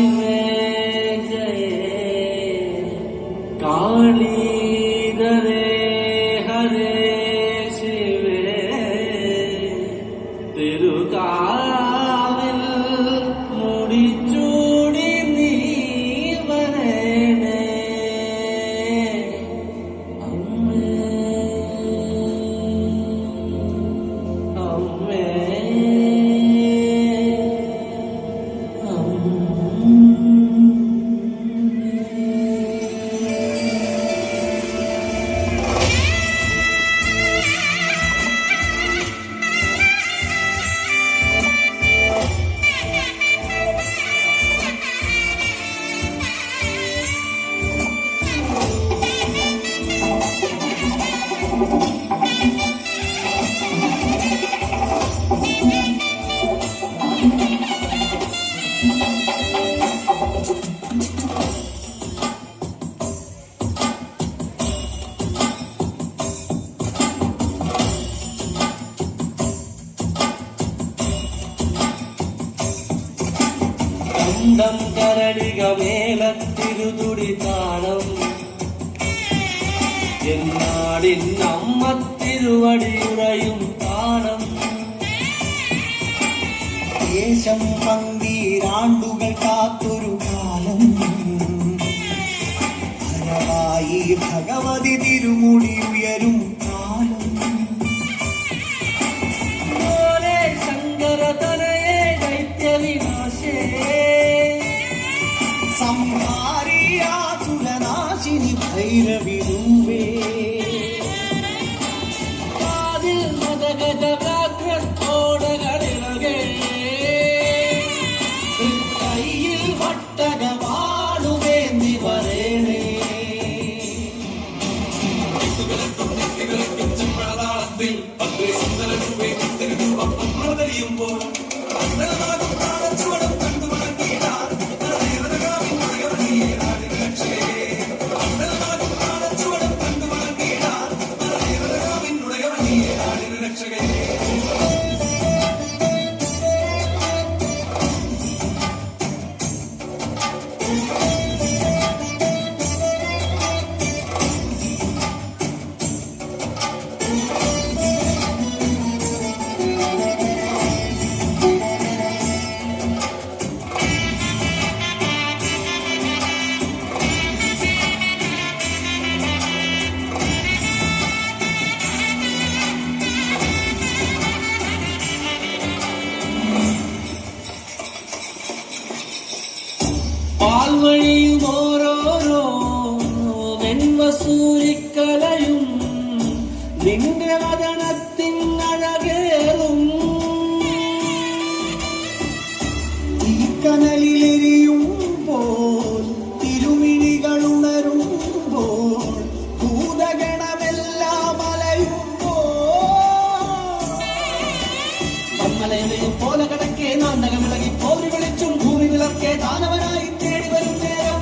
शिवे जय कालीधरे हरे शिवे തിരുകാവിൽ മുടിച്ചൂടി നീ വരണേ അമ്മേ അമ്മേ കണ്ടം കരടിക മേലത്തിരുതുടി താണം എന്നാടിൻ അമ്മ തിരുവടിയുറയും താണം ദേശം പന്തീരാണ്ടുകൾ കാത്തൊരു കാലം ഭരവായി ഭഗവതി തിരുമുടി ഉയരും കാലം ശങ്കരതനയെ ദൈത്യവിനാശേ സംഹാരിയാസുരനാശിനി ഭൈരവിരൂപേ കാതിൽ മതഗജവ്യാഘ്രത്തോടകളിളകേ കയ്യിൽ വട്ടകവാളുവേന്തി വരേണേ പാൽവഴിയും ഓരോരോ വെൺവസൂരിക്കലയും നിന്റെ വദനത്തിനഴകേറും ഈ കനലിലെരിയുമ്പോൾ തിരുമിഴികളുണരുമ്പോൾ ഭൂതഗണമെല്ലാം അലയുമ്പോൾ പോലെ കടക്കെ നാണ്ടകമിളകി പോരി വിളിച്ചും ഭൂമി വിളർക്കെ ദാനവനായി തേടി വരും നേരം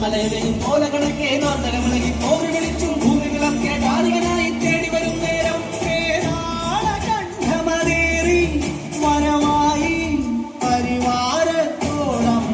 മലയും പോലെ കടക്കെ നാണ്ടകമിളകി പോരി വിളിച്ചും ഭൂമി വിളർക്കെ ദാനികനായി തേടി വരും നേരം കണ്ഠമതേറി വരമായി പരിവാരത്തോളം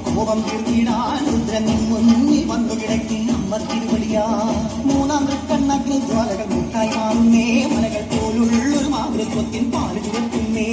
കോപം തീർന്നിട ഞാൻ രുദ്രൻ മുന്നിൽ വന്നു കിടക്കും അമ്മ തിരുവടിയാ മൂന്നാം തൃക്കണ്ണഗ്നി ജ്വാലകൾ മുട്ടായി മാറുന്നേ മലകൾ പോലുള്ളൊരു മാതൃത്വത്തിൻ പാല് ചുവത്തുന്നേ